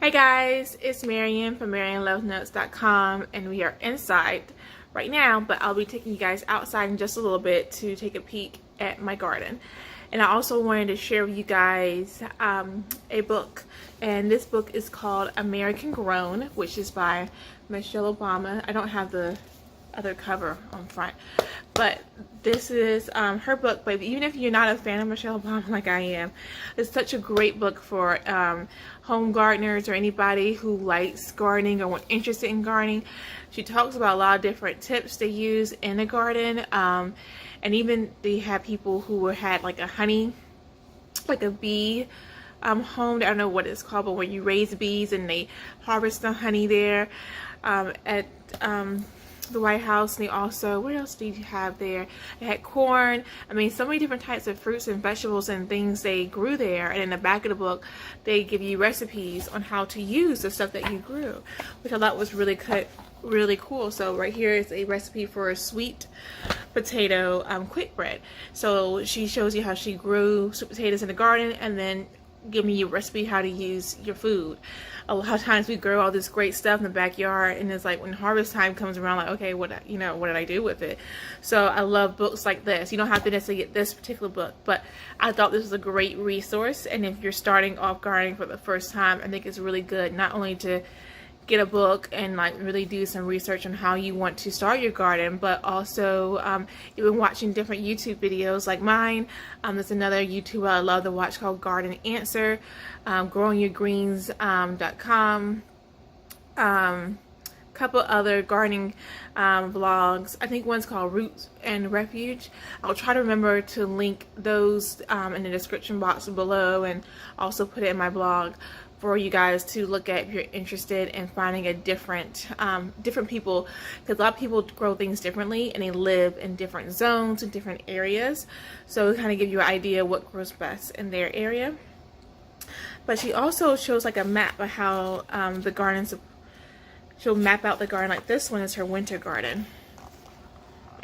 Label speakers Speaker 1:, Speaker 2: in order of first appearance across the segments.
Speaker 1: Hi guys, it's Marian from MarianLoveNotes.com, and we are inside right now, but I'll be taking you guys outside in just a little bit to take a peek at my garden. And I also wanted to share with you guys a book, and this book is called American Grown, which is by Michelle Obama. I don't have the other cover on front, but this is her book. But even if you're not a fan of Michelle Obama like I am, it's such a great book for home gardeners or anybody who likes gardening or interested in gardening. She talks about a lot of different tips they use in a garden, and even they have people who had like a bee home. I don't know what it's called, but when you raise bees and they harvest the honey there at the White House. And they also, what else did you have there? They had corn. I mean, so many different types of fruits and vegetables and things they grew there. And in the back of the book, they give you recipes on how to use the stuff that you grew, which I thought was really cool. So right here is a recipe for a sweet potato quick bread. So she shows you how she grew sweet potatoes in the garden, and then give me a recipe how to use your food. A lot of times we grow all this great stuff in the backyard, and it's like when harvest time comes around, like, okay, what did I do with it? So I love books like this. You don't have to necessarily get this particular book, but I thought this was a great resource. And if you're starting off gardening for the first time, I think it's really good not only to get a book and like really do some research on how you want to start your garden, but also even watching different YouTube videos like mine. There's another YouTuber I love to watch called Garden Answer, growingyourgreens.com, couple other gardening vlogs. I think one's called Roots and Refuge. I'll try to remember to link those in the description box below, and also put it in my blog for you guys to look at if you're interested in finding a different people, because a lot of people grow things differently and they live in different zones and different areas, so kind of give you an idea what grows best in their area. But she also shows like a map of how the gardens, she'll map out the garden. Like this one is her winter garden,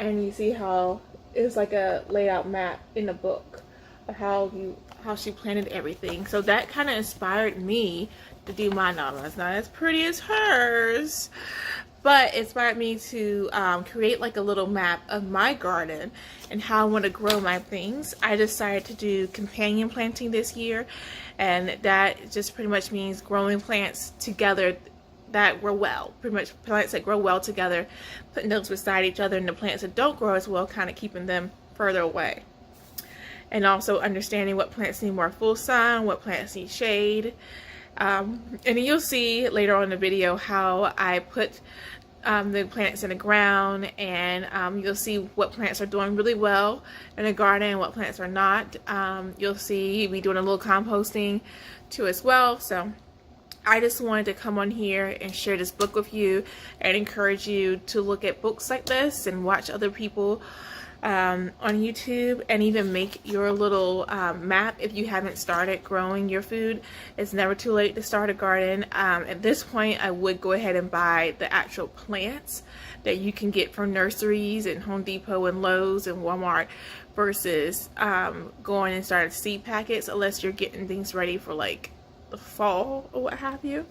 Speaker 1: and you see how it's like a laid out map in the book of how she planted everything. So that kind of inspired me to do mine. Now it's not as pretty as hers, but it inspired me to create like a little map of my garden and how I want to grow my things. I decided to do companion planting this year, and that just pretty much means growing plants together that grow well, pretty much plants that grow well together, putting those beside each other, and the plants that don't grow as well, kind of keeping them further away. And also understanding what plants need more full sun, what plants need shade. And you'll see later on in the video how I put the plants in the ground, and you'll see what plants are doing really well in the garden and what plants are not. You'll see me doing a little composting too as well. So I just wanted to come on here and share this book with you and encourage you to look at books like this and watch other people on YouTube, and even make your little map if you haven't started growing your food. It's never too late to start a garden. At this point, I would go ahead and buy the actual plants that you can get from nurseries and Home Depot and Lowe's and Walmart, versus going and starting seed packets, unless you're getting things ready for like the fall or what have you.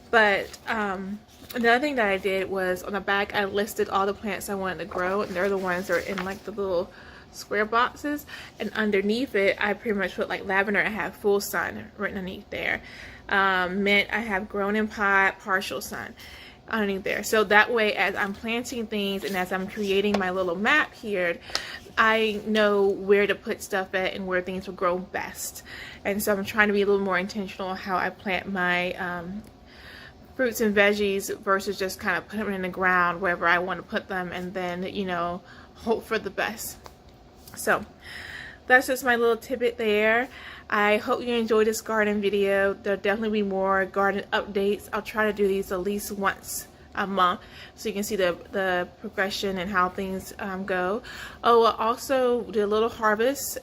Speaker 1: But another thing that I did was on the back I listed all the plants I wanted to grow, and they're the ones that are in like the little square boxes, and underneath it I pretty much put like lavender. I have full sun right underneath there. Mint I have grown in pot, partial sun underneath there. So that way, as I'm planting things and as I'm creating my little map here, I know where to put stuff at and where things will grow best. And so I'm trying to be a little more intentional on how I plant my fruits and veggies, versus just kind of put them in the ground wherever I want to put them, and then, you know, hope for the best. So that's just my little tidbit there. I hope you enjoyed this garden video. There'll definitely be more garden updates. I'll try to do these at least once a month, so you can see the progression and how things go. Oh, I'll also do a little harvest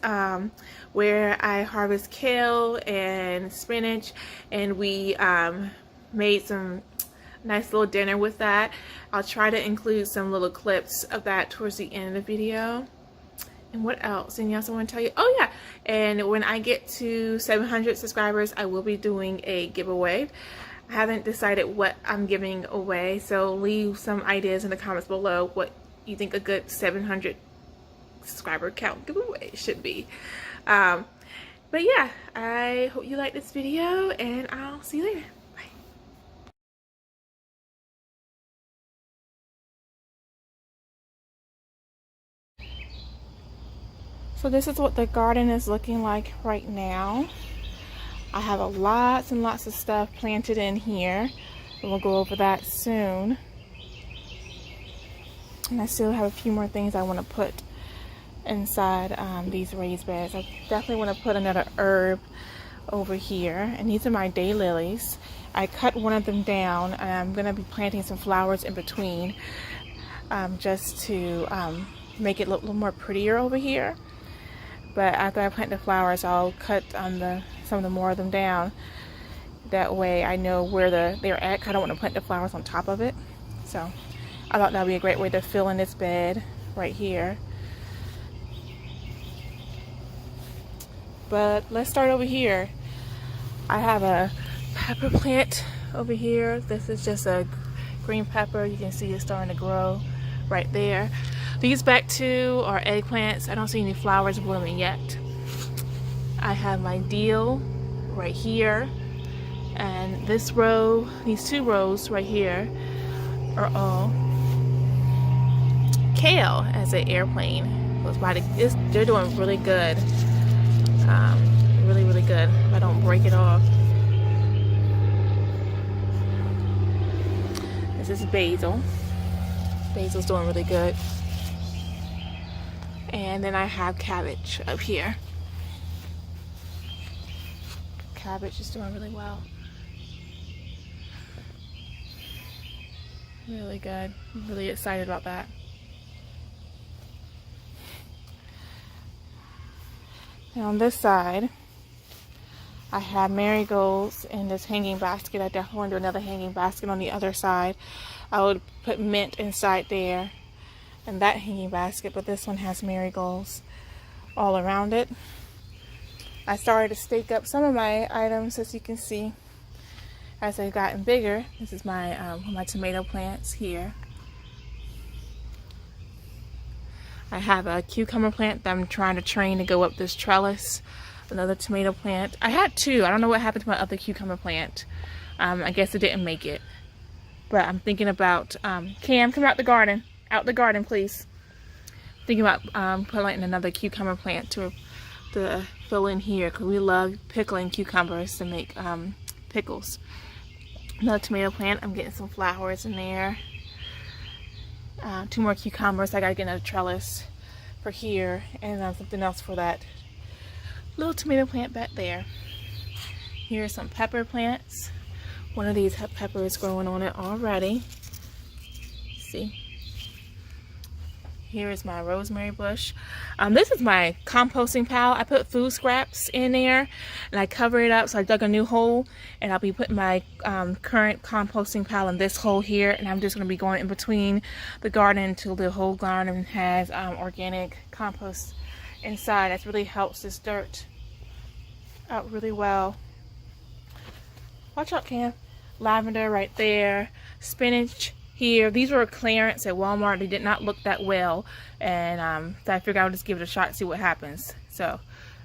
Speaker 1: where I harvest kale and spinach, and we made some nice little dinner with that. I'll try to include some little clips of that towards the end of the video. And what else? Anything else I want to tell you? Oh yeah, and when I get to 700 subscribers, I will be doing a giveaway. I haven't decided what I'm giving away, so leave some ideas in the comments below what you think a good 700 subscriber count giveaway should be. But yeah, I hope you like this video, and I'll see you later. Bye. So this is what the garden is looking like right now. I have lots and lots of stuff planted in here, and we'll go over that soon. And I still have a few more things I want to put inside these raised beds. I definitely want to put another herb over here, and these are my daylilies. I cut one of them down, and I'm going to be planting some flowers in between, just to make it look a little more prettier over here. But after I plant the flowers, I'll cut some of the more of them down. That way I know where they're at. I don't want to plant the flowers on top of it. So I thought that would be a great way to fill in this bed right here. But let's start over here. I have a pepper plant over here. This is just a green pepper. You can see it's starting to grow right there. These back two are eggplants. I don't see any flowers blooming yet. I have my dill right here, and this row, these two rows right here are all kale as an airplane. They're doing really good. Really good. If I don't break it off. This is basil. Basil's doing really good. And then I have cabbage up here. Cabbage is doing really well. Really good. I'm really excited about that. And on this side, I have marigolds in this hanging basket. I definitely want to do another hanging basket on the other side. I would put mint inside there and that hanging basket, but this one has marigolds all around it. I started to stake up some of my items, as you can see, as they've gotten bigger. This is my tomato plants here. I have a cucumber plant that I'm trying to train to go up this trellis. Another tomato plant. I had two. I don't know what happened to my other cucumber plant. I guess it didn't make it. But I'm thinking about, Cam, come out the garden. Out the garden, please. Thinking about putting another cucumber plant to fill in here, because we love pickling cucumbers to make pickles. Another tomato plant. I'm getting some flowers in there. Two more cucumbers. I gotta get another trellis for here, and something else for that little tomato plant back there. Here are some pepper plants. One of these peppers growing on it already. See? Here is my rosemary bush. This is my composting pile. I put food scraps in there and I cover it up, so I dug a new hole, and I'll be putting my current composting pile in this hole here, and I'm just going to be going in between the garden until the whole garden has organic compost inside. That really helps this dirt out really well. Watch out, Cam. Lavender right there. Spinach here. These were clearance at Walmart. They did not look that well, and so I figured I would just give it a shot, see what happens. So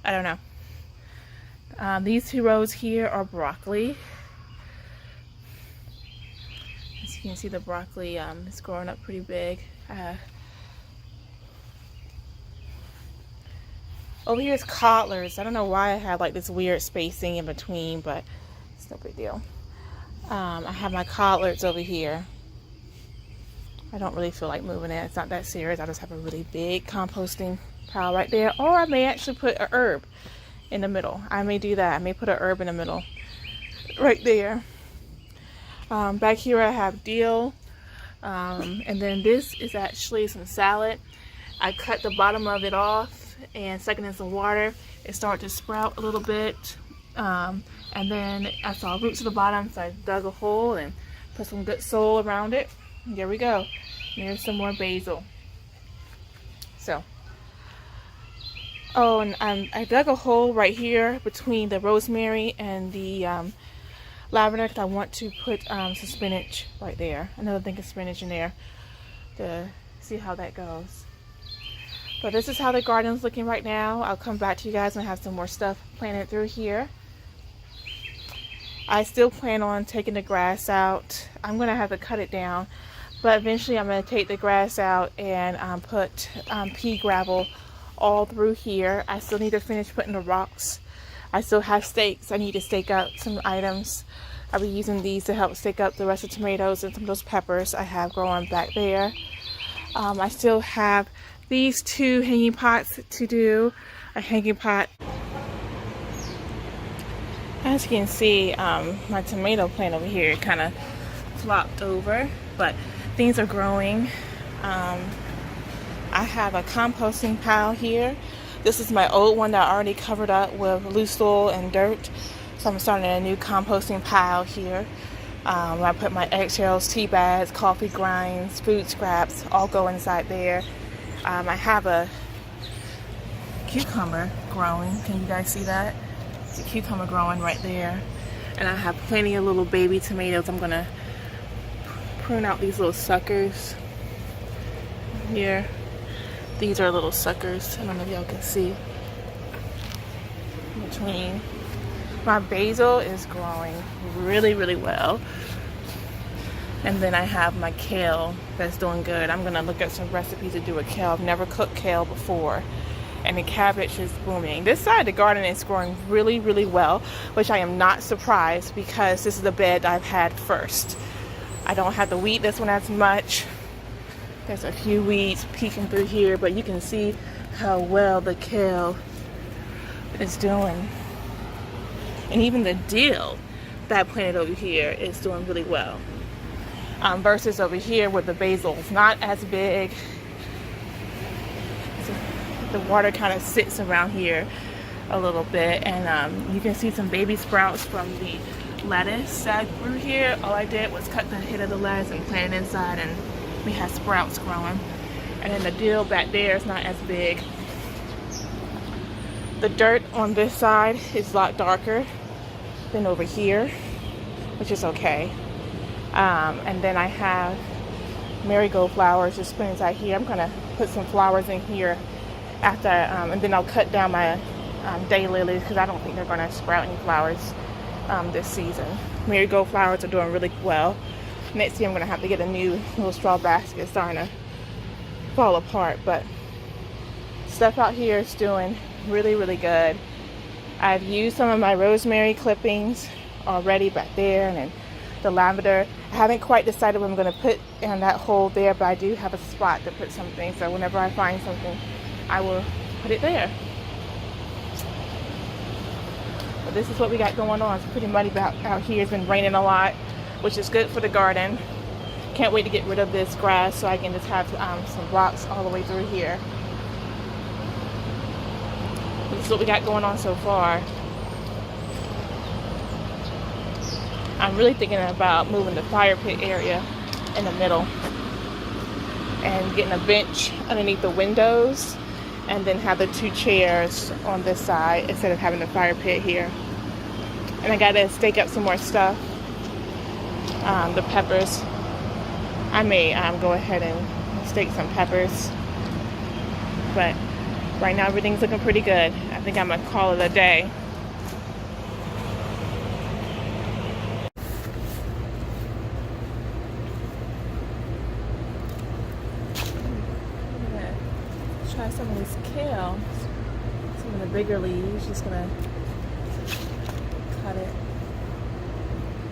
Speaker 1: I don't know. These two rows here are broccoli. As you can see, the broccoli is growing up pretty big. Over here is codlers. I don't know why I have like this weird spacing in between, but it's no big deal. I have my codlers over here. I don't really feel like moving it. It's not that serious. I just have a really big composting pile right there. Or I may actually put a herb in the middle. I may do that. I may put a herb in the middle right there. Back here I have dill. And then this is actually some salad. I cut the bottom of it off and stuck it in some water. It started to sprout a little bit. And then I saw roots at the bottom, so I dug a hole and put some good soil around it. And there we go. There's some more basil. So, oh, and I dug a hole right here between the rosemary and the lavender because I want to put some spinach right there. Another thing of spinach in there to see how that goes. But this is how the garden's looking right now. I'll come back to you guys and have some more stuff planted through here. I still plan on taking the grass out. I'm going to have to cut it down. But eventually I'm going to take the grass out and put pea gravel all through here. I still need to finish putting the rocks. I still have stakes. I need to stake up some items. I'll be using these to help stake up the rest of the tomatoes and some of those peppers I have growing back there. I still have these 2 hanging pots to do. A hanging pot. As you can see, my tomato plant over here kind of flopped over, but things are growing. I have a composting pile here. This is my old one that I already covered up with loose soil and dirt. So I'm starting a new composting pile here. I put my eggshells, tea bags, coffee grinds, food scraps, all go inside there. I have a cucumber growing. Can you guys see that? It's a cucumber growing right there. And I have plenty of little baby tomatoes. I'm gonna prune out these little suckers here. These are little suckers. I don't know if y'all can see in between. My basil is growing really, really well. And then I have my kale that's doing good. I'm gonna look at some recipes to do with kale. I've never cooked kale before. And the cabbage is booming. This side of the garden is growing really, really well, which I am not surprised because this is the bed I've had first. I don't have to weed this one as much. There's a few weeds peeking through here, but you can see how well the kale is doing. And even the dill that I planted over here is doing really well. Versus over here where the basil is not as big. So the water kind of sits around here a little bit, and you can see some baby sprouts from the lettuce that grew here. All I did was cut the head of the lettuce and plant it inside, and we have sprouts growing. And then the dill back there is not as big. The dirt on this side is a lot darker than over here, which is okay. And then I have marigold flowers just put inside here. I'm gonna put some flowers in here after, and then I'll cut down my daylilies because I don't think they're gonna sprout any flowers this season. Marigold flowers are doing really well. Next year I'm gonna have to get a new little straw basket. It's starting to fall apart, but stuff out here is doing really, really good. I've used some of my rosemary clippings already back there, and then the lavender. I haven't quite decided what I'm going to put in that hole there, but I do have a spot to put something, so whenever I find something I will put it there. But this is what we got going on. It's pretty muddy out here. It's been raining a lot, which is good for the garden. Can't wait to get rid of this grass so I can just have some rocks all the way through here. This is what we got going on so far. I'm really thinking about moving the fire pit area in the middle and getting a bench underneath the windows, and then have the 2 chairs on this side instead of having the fire pit here. And I gotta stake up some more stuff. The peppers. I may go ahead and stake some peppers, but right now everything's looking pretty good. I think I'm gonna call it a day. Try some of this kale, some of the bigger leaves. Just gonna cut it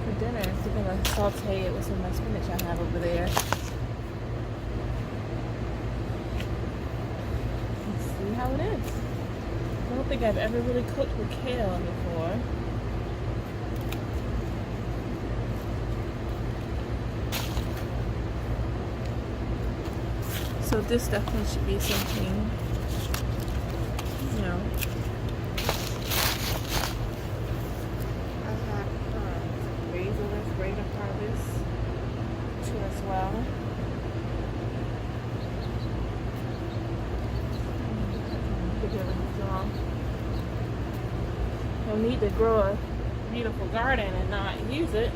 Speaker 1: for dinner. So I'm gonna saute it with some of my spinach I have over there. Let's see how it is. I don't think I've ever really cooked with kale before. So this definitely should be something, you know. I have some basil that's ready to harvest too as well. You'll need to grow a beautiful garden and not use it.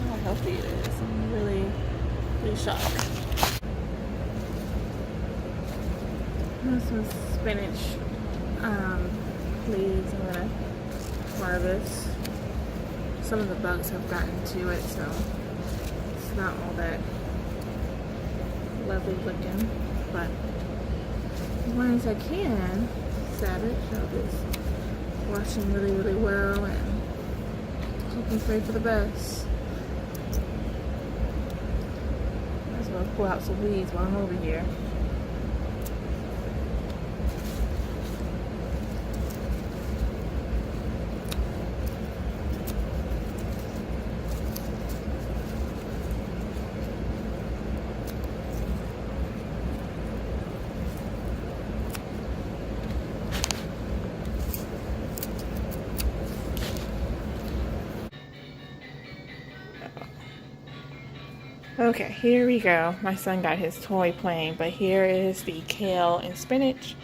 Speaker 1: How healthy it is. I'm really shocked. There's some spinach leaves I'm gonna harvest. Some of the bugs have gotten to it, so it's not all that lovely looking, but as long as I can, savage, I'll just wash them really well and hope and pray for the best. Might as well pull out some weeds while I'm over here. Okay, here we go. My son got his toy plane, but here is the kale and spinach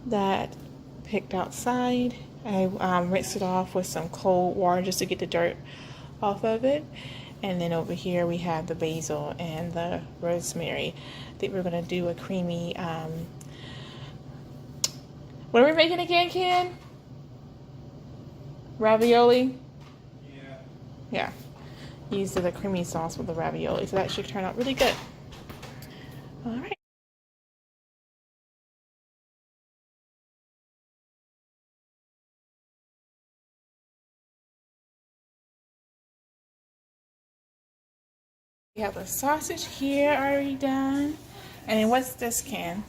Speaker 1: that I picked outside. I rinsed it off with some cold water just to get the dirt off of it. And then over here we have the basil and the rosemary. I think we're gonna do a creamy, what are we making again, Ken? Ravioli? Yeah. Used the creamy sauce with the ravioli, so that should turn out really good. All right. We have a sausage here already done. And then what's this, Ken?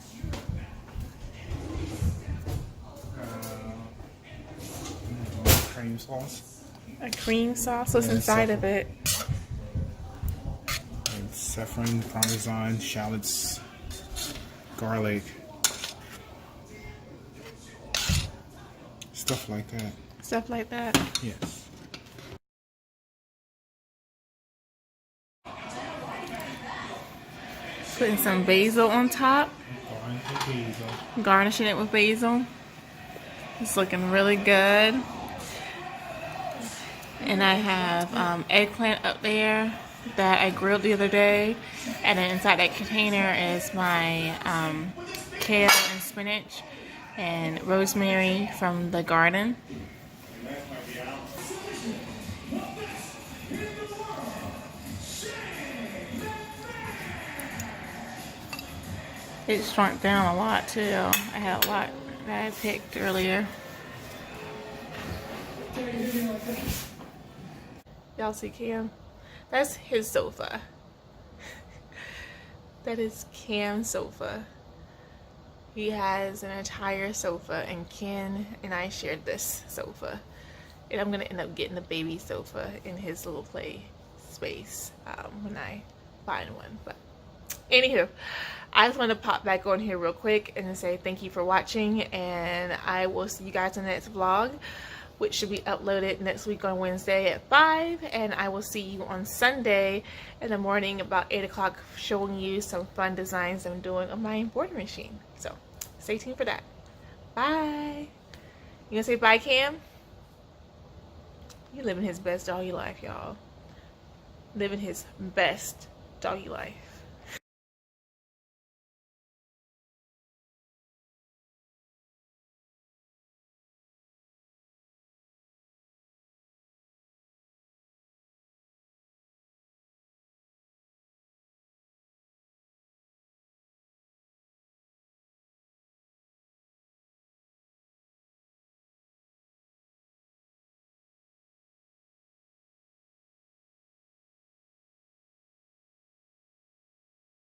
Speaker 2: Cream sauce.
Speaker 1: A cream sauce. What's inside of it?
Speaker 2: And saffron, parmesan, shallots, garlic, stuff like that.
Speaker 1: Stuff like that.
Speaker 2: Yes.
Speaker 1: Putting some basil on top.
Speaker 2: Basil.
Speaker 1: Garnishing it with basil. It's looking really good. And I have eggplant up there that I grilled the other day. And then inside that container is my kale and spinach and rosemary from the garden. It shrunk down a lot too. I had a lot that I picked earlier. Y'all see Cam? That's his sofa. That is Cam's sofa. He has an entire sofa, and Ken and I shared this sofa. And I'm gonna end up getting the baby sofa in his little play space when I find one. But anywho, I just want to pop back on here real quick and say thank you for watching, and I will see you guys in the next vlog, which should be uploaded next week on Wednesday at 5, and I will see you on Sunday in the morning about 8 o'clock showing you some fun designs I'm doing on my embroidery machine. So stay tuned for that. Bye. You gonna say bye, Cam? You living his best doggy life, y'all. Living his best doggy life.